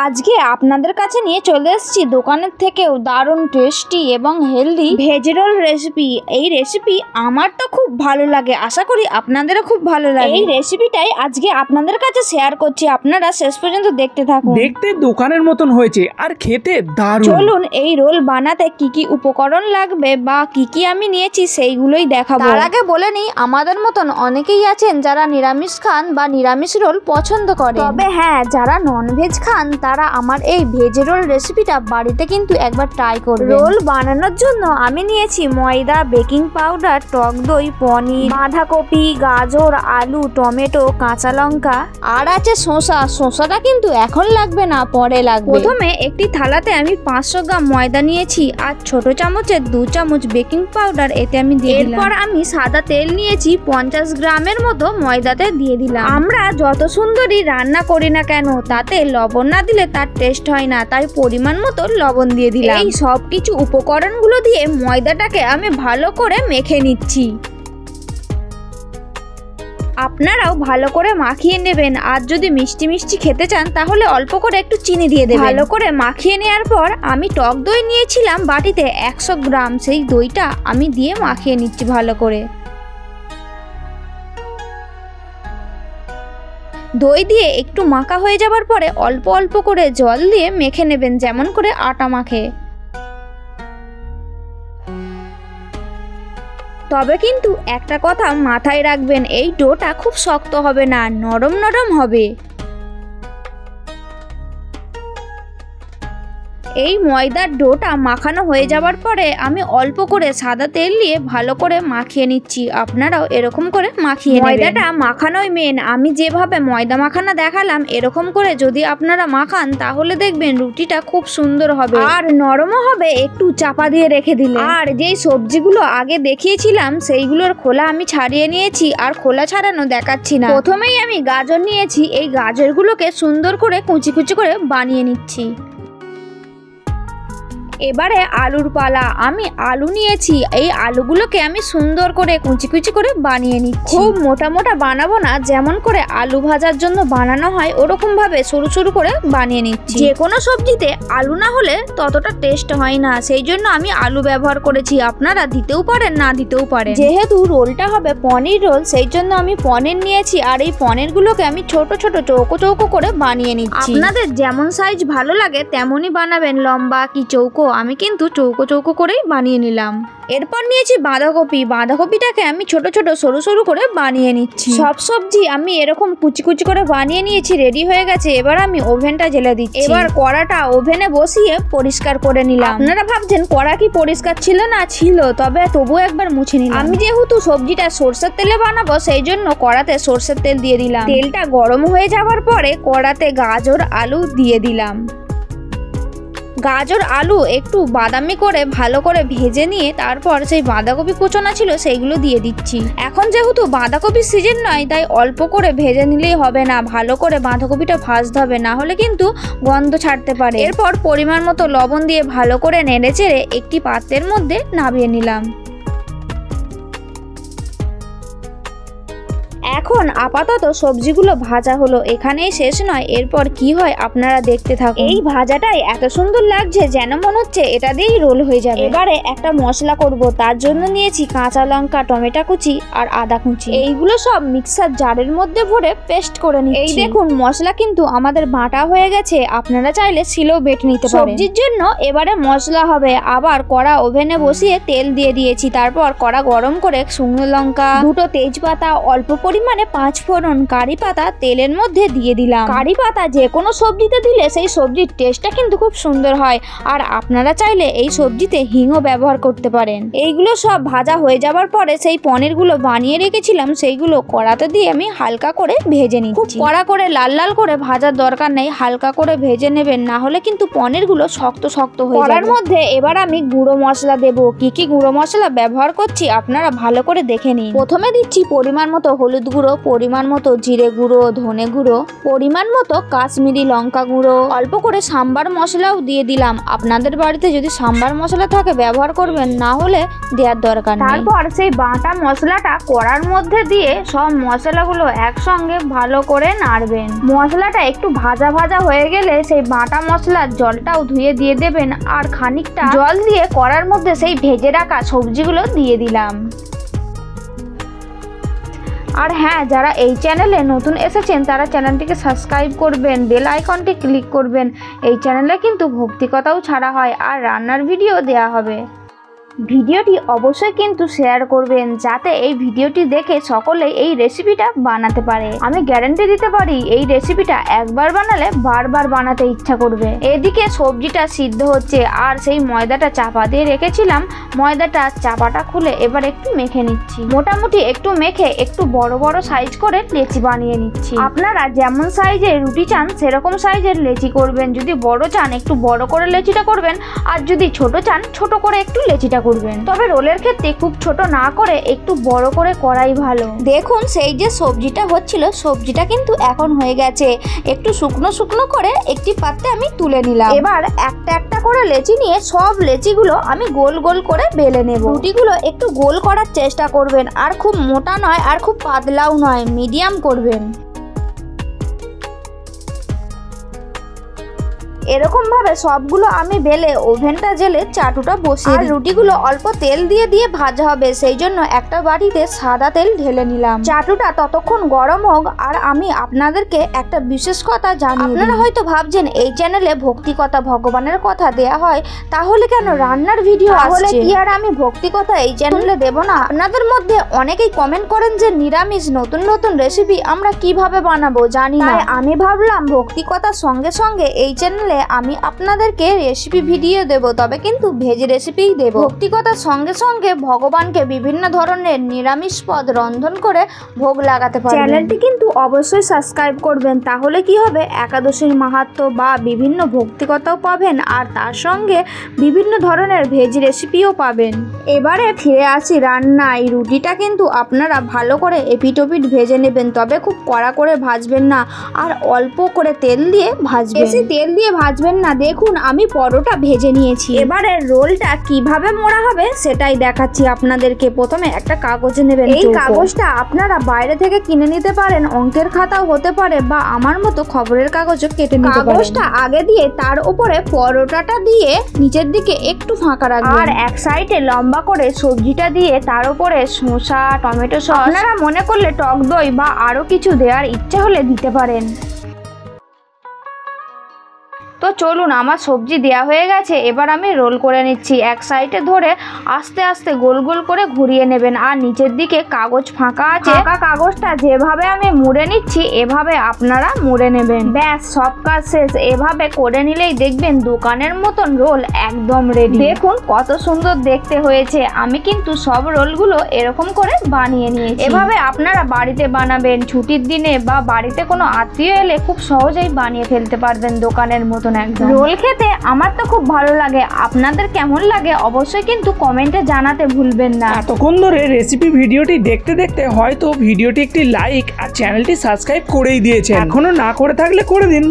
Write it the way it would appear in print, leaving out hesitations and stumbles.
আজকে আপনাদের কাছে নিয়ে চলে এসেছি দোকানের থেকেও দারুণ টেস্টি এবং হেলদি ভেজ রোল রেসিপি। এই রেসিপি আমার তো খুব ভালো লাগে, আশা করি আপনাদেরও খুব ভালো লাগে। এই রেসিপিটাই আজকে আপনাদের কাছে শেয়ার করছি, আপনারা শেষ পর্যন্ত দেখতে থাকুন। দেখতে দোকানের মতন হয়েছে আর খেতে দারুণ। চলুন এই রোল বানাতে কি কি উপকরণ লাগবে বা কি কি আমি নিয়েছি সেইগুলোই দেখাবো। তার আগে বলে নিই, আমাদের মতন অনেকেই আছেন যারা নিরামিষ খান বা নিরামিষ রোল পছন্দ করেন, তবে হ্যাঁ যারা ননভেজ খান তারা আমার এই ভেজ রোল রেসিপিটা বাড়িতে কিন্তু একবার ট্রাই করবেন। রোল বানানোর জন্য আমি নিয়েছি ময়দা, বেকিং পাউডার, টক দই, পনির, বাঁধাকপি, গাজর, আলু, টমেটো, কাঁচা লঙ্কা আর আছে শসা। শসাটা কিন্তু এখন লাগবে না, পরে লাগবে। প্রথমে একটি থালাতে আমি 500 গ্রাম ময়দা নিয়েছি আর ছোট চামচের 2 চামচ বেকিং পাউডার এতে আমি দিয়ে দিলাম। এরপর আমি সাদা তেল নিয়েছি 50 গ্রামের মতো ময়দাতে দিয়ে দিলাম। আমরা যত সুন্দরই রান্না করি না কেন তাতে লবণ না দিলে তার টেস্ট হয় না, তাই পরিমাণ মতো লবণ দিয়ে দিলাম। এই সব কিছু উপকরণগুলো দিয়ে ময়দাটাকে আমি ভালো করে মেখে নিচ্ছি। আপনারাও ভালো করে মাখিয়ে নেবেন, আর যদি মিষ্টি মিষ্টি খেতে চান তাহলে অল্প করে একটু চিনি দিয়ে দেবেন। ভালো করে মাখিয়ে নেওয়ার পর আমি টক দই নিয়েছিলাম বাটিতে 100 গ্রাম, সেই দইটা আমি দিয়ে মাখিয়ে নিচ্ছি ভালো করে। দই দিয়ে একটু মাখা হয়ে যাবার পরে অল্প অল্প করে জল দিয়ে মেখে নেবেন, যেমন করে আটা মাখে। তবে কিন্তু একটা কথা মাথায় রাখবেন, এই ডোটা খুব শক্ত হবে না, নরম নরম হবে। এই ময়দার ডোটা মাখানো হয়ে যাওয়ার পরে আমি অল্প করে সাদা তেল দিয়ে ভালো করে মাখিয়ে নিচ্ছি। আপনারাও এরকম করে মাখিয়ে নেবেন। ময়দাটা মাখানোই মেন। আমি যেভাবে ময়দা মাখানো দেখালাম এরকম করে যদি আপনারা মাখান তাহলে দেখবেন রুটিটা খুব সুন্দর হবে আর নরমও হবে একটু চাপা দিয়ে রেখে দিলে। আর যেই সবজিগুলো আগে দেখিয়েছিলাম সেইগুলোর খোলা আমি ছাড়িয়ে নিয়েছি, আর খোলা ছাড়ানো দেখাচ্ছি না। প্রথমেই আমি গাজর নিয়েছি, এই গাজরগুলোকে সুন্দর করে কুচি কুচি করে বানিয়ে নিচ্ছি। এবারে আলুর পালা। আমি আলু নিয়েছি, এই আলুগুলোকে আমি সুন্দর করে কুচি কুচি করে বানিয়ে নিচ্ছি। খুব মোটা মোটা বানাবো না, যেমন করে আলু ভাজার জন্য বানানো হয় ওরকম ভাবে সরু সরু করে বানিয়ে নিচ্ছি। যে কোনো সবজিতে আলু না হলে ততটা টেস্ট হয় না, সেই জন্য আমি আলু ব্যবহার করেছি। আপনারা দিতেও পারেন, না দিতেও পারেন। যেহেতু রোলটা হবে পনির রোল, সেই জন্য আমি পনির নিয়েছি, আর এই পনিরগুলোকে আমি ছোট ছোট চৌকো চৌকো করে বানিয়ে নিচ্ছি। আপনাদের যেমন সাইজ ভালো লাগে তেমনই বানাবেন, লম্বা কি চৌকো। আমি কিন্তু চৌকো চৌকো করেই বানিয়ে নিলাম। এরপর নিয়েছি বাঁধাকপি। বাঁধাকপিটাকে আমি ছোট ছোট সরু সরু করে বানিয়ে নিচ্ছি। সব সবজি আমি এরকম কুচি কুচি করে বানিয়ে নিয়েছি, রেডি হয়ে গেছে। এবার আমি ওভেনটা জ্বেলে দিচ্ছি। এবার কড়াটা ওভেনে বসিয়ে পরিষ্কার করে নিলাম। আপনারা ভাবছেন কড়া কি পরিষ্কার ছিল না? ছিল, তবে তবুও একবার মুছে নিলাম। আমি যেহেতু সবজিটা সরষের তেলে বানাবো সেই জন্য কড়াতে সরষের তেল দিয়ে দিলাম। তেলটা গরম হয়ে যাওয়ার পরে কড়াতে গাজর আলু দিয়ে দিলাম। গাজর আলু একটু বাদামি করে ভালো করে ভেজে নিয়ে তারপর সেই বাঁধাকপি কুচোনা ছিল সেইগুলো দিয়ে দিচ্ছি। এখন যেহেতু বাঁধাকপির সিজন নয় তাই অল্প করে ভেজে নিলেই হবে না, ভালো করে বাঁধাকপিটা ভাজতে হবে, না হলে কিন্তু গন্ধ ছাড়তে পারে। এরপর পরিমাণ মতো লবণ দিয়ে ভালো করে নেড়েচেড়ে একটি পাত্রের মধ্যে নামিয়ে নিলাম। এখন আপাতত সবজিগুলো ভাজা হলো, এখানেই শেষ নয়, এরপর কি হয় আপনারা দেখতে থাকুন। এই ভাজাটাই এত সুন্দর লাগছে যেন মনে হচ্ছে এটা দিয়েই রোল হয়ে যাবে। এবারে একটা মশলা করব, তার জন্য নিয়েছি কাঁচা লঙ্কা, টমেটো কুচি আর আদা কুচি। এইগুলো সব মিক্সার জারের মধ্যে ভরে পেস্ট করে নিচ্ছি। এই দেখুন মশলা কিন্তু আমাদের বাটা হয়ে গেছে, আপনারা চাইলে শিলেও বেটে নিতে পারেন। সবজির জন্য এবারে মশলা হবে। আবার কড়া ওভেনে বসিয়ে তেল দিয়ে দিয়েছি, তারপর কড়া গরম করে শুকনো লঙ্কা, 2টো তেজপাতা, অল্প পরিমাণে 5 ফোড়ন, কারি পাতা তেলের মধ্যে দিয়ে দিলাম। কারি পাতা যে কোনো সবজিতে দিলে সেই সবজির টেস্টটা কিন্তু খুব সুন্দর হয়, আর আপনারা চাইলে এই সবজিতে হিংও ব্যবহার করতে পারেন। এইগুলো সব ভাজা হয়ে যাবার পরে সেই পনিরগুলো বানিয়ে রেখেছিলাম সেইগুলো কড়াতে দিয়ে আমি হালকা করে ভেজে নিচ্ছি। কড়া করে লাল লাল করে ভাজার দরকার নেই, হালকা করে ভেজে নেবেন, না হলে কিন্তু পনিরগুলো শক্ত শক্ত হয়ে যাবে। কড়ার মধ্যে এবার আমি গুঁড়ো মশলা দেব। কি কি গুঁড়ো মশলা ব্যবহার করছি আপনারা ভালো করে দেখে নিন। প্রথমে দিচ্ছি পরিমাণ মতো হলুদ গুঁড়ো, গুঁড়ো, পরিমাণ মতো জিরে গুঁড়ো, ধনে গুঁড়ো, পরিমাণ মতো কাশ্মীরি লঙ্কা গুঁড়ো, অল্প করে সাম্বার মশলাও দিয়ে দিলাম। আপনাদের বাড়িতে যদি সাম্বার মশলা থাকে ব্যবহার করবেন, না হলে দেওয়ার দরকার নেই। তারপর সেই বাটা মশলাটা কড়ার মধ্যে দিয়ে সব মশলাগুলো একসঙ্গে ভালো করে নাড়বেন। মশলাটা একটু ভাজা ভাজা হয়ে গেলে সেই বাটা মশলার জলটাও ধুয়ে দিয়ে দেবেন, আর খানিকটা জল দিয়ে কড়ার মধ্যে সেই ভেজে রাখা সবজিগুলো দিয়ে দিলাম। আর হ্যাঁ, যারা এই চ্যানেলে নতুন এসেছেন তারা চ্যানেলটিকে সাবস্ক্রাইব করবেন, বেল আইকনটি ক্লিক করবেন। এই চ্যানেলে কিন্তু ভক্তিকথাও ছাড়া হয় আর রান্নার ভিডিও দেয়া হবে। ভিডিওটি অবশ্যই কিন্তু শেয়ার করবেন, যাতে এই ভিডিওটি দেখে সকলে এই রেসিপিটা বানাতে পারে। আমি গ্যারান্টি দিতে পারি এই রেসিপিটা একবার বানালে বারবার বানাতে ইচ্ছা করবে। এদিকে সবজিটা সিদ্ধ হচ্ছে, আর সেই ময়দাটা চাপা দিয়ে রেখেছিলাম, ময়দাটা চাপাটা খুলে এবার একটু মেখে নিচ্ছি। মোটামুটি একটু মেখে একটু বড় বড় সাইজ করে লেচি বানিয়ে নিচ্ছি। আপনারা যেমন সাইজের রুটি চান সেরকম সাইজের লেচি করবেন। যদি বড় চান একটু বড় করে লেচিটা করবেন, আর যদি ছোট চান ছোট করে একটু লেচিটা করবেন। তবে রোলের ক্ষেত্রে খুব ছোট না করে একটু বড় করে করাই ভালো। দেখুন সেই যে সবজিটা হচ্ছিল, সবজিটা কিন্তু এখন হয়ে গেছে। একটু শুকনো শুকনো করে একটি পাত্রে আমি তুলে নিলাম। এবার একটা একটা করে লেচি নিয়ে সব লেচিগুলো আমি গোল গোল করে বেলে নেব। রুটিগুলো একটু গোল করার চেষ্টা করবেন, আর খুব মোটা নয় আর খুব পাতলাও নয়, মিডিয়াম করবেন। এরকম ভাবে সবগুলো আমি বেলে ওভেনটা জেলে চাটুটা বসিয়ে, রুটিগুলো অল্প তেল দিয়ে দিয়ে ভাজা হবে, সেই জন্য একটা বাটিতে সাদা তেল ঢেলে নিলাম। চাটুটা ততক্ষণ গরম হোক, আর আমি আপনাদেরকে একটা বিশেষ কথা জানি। আপনারা হয়তো ভাবছেন এই চ্যানেলে ভক্তি কথা, ভগবানের কথা দেয়া হয়, তাহলে কেন রান্নার ভিডিও আসছে? কি আর আমি ভক্তি কথা এই চ্যানেলে দেব না? আপনাদের মধ্যে অনেকেই কমেন্ট করেন যে নিরামিষ নতুন নতুন রেসিপি আমরা কিভাবে বানাবো জানি না। আমি ভাবলাম ভক্তি কথার সঙ্গে সঙ্গে এই চ্যানেলে আমি আপনাদেরকে রেসিপি ভিডিও দেব, তবে কিন্তু ভেজ রেসিপিই দেব। ভক্তিকথার সঙ্গে সঙ্গে ভগবানকে বিভিন্ন ধরনের নিরামিষ পদ রন্ধন করে ভোগ লাগাতে পারবেন। চ্যানেলটি কিন্তু অবশ্যই সাবস্ক্রাইব করবেন, তাহলে কি হবে একাদশীর মাহাত্ম্য বা বিভিন্ন ভক্তিকথাও পাবেন, আর তার সঙ্গে বিভিন্ন ধরনের ভেজ রেসিপিও পাবেন। এবারে ফিরে আসি রান্নায়। রুটিটা কিন্তু আপনারা ভালো করে এপিট ওপিট ভেজে নেবেন, তবে খুব কড়া করে ভাজবেন না, আর অল্প করে তেল দিয়ে ভাজবেন। বেশি তেল দিয়ে ভাজবেন না। দেখুন আমি পরোটা ভেজে নিয়েছি। এবারে রোলটা কিভাবে মোড়া হবে সেটাই দেখাচ্ছি আপনাদেরকে। প্রথমে একটা কাগজ নেবেন। এই কাগজটা আপনারা বাইরে থেকে কিনে নিতে পারেন, অঙ্কের খাতাও হতে পারে, বা আমার মতো খবরের কাগজও কেটে নিতে পারেন। কাগজটা আগে দিয়ে তার উপরে পরোটাটা দিয়ে নিচের দিকে একটু ফাঁকা রাখবেন, আর এক সাইডে লম্বা করে সবজিটা দিয়ে তার উপরে শসা, টমেটো সস, আপনারা মনে করলে টক দই বা আরো কিছু দেওয়ার ইচ্ছা হলে দিতে পারেন। তো চলুন, আমার সবজি দেয়া হয়ে গেছে। এবার আমি রোল করে নিচ্ছি। এক সাইডে ধরে আস্তে আস্তে গোল গোল করে ঘুরিয়ে নেবেন, আর নিচের দিকে কাগজ ফাঁকা আছে, ফাঁকা কাগজটা যেভাবে আমি মুড়ে নিচ্ছি এভাবে আপনারা মুড়ে নেবেন। ব্যাস, সব কাজ শেষ। এভাবে করে নিলেই দেখবেন দোকানের মতন রোল একদম রেডি। দেখুন কত সুন্দর দেখতে হয়েছে। আমি কিন্তু সব রোলগুলো এরকম করে বানিয়ে নিয়েছি। এভাবে আপনারা বাড়িতে বানাবেন, ছুটির দিনে বা বাড়িতে কোনো আত্মীয় এলে খুব সহজেই বানিয়ে ফেলতে পারবেন দোকানের মতন। রোল খেতে আমার তো খুব ভালো লাগে। আপনাদের কেমন লাগে অবশ্যই কিন্তু কমেন্টে জানাতে ভুলবেন না। এতক্ষণ ধরে রেসিপি ভিডিওটি দেখতে দেখতে হয়তো ভিডিওটি একটি লাইক আর চ্যানেলটি সাবস্ক্রাইব করেই দিয়েছেন। এখনো না করে থাকলে করে দিন।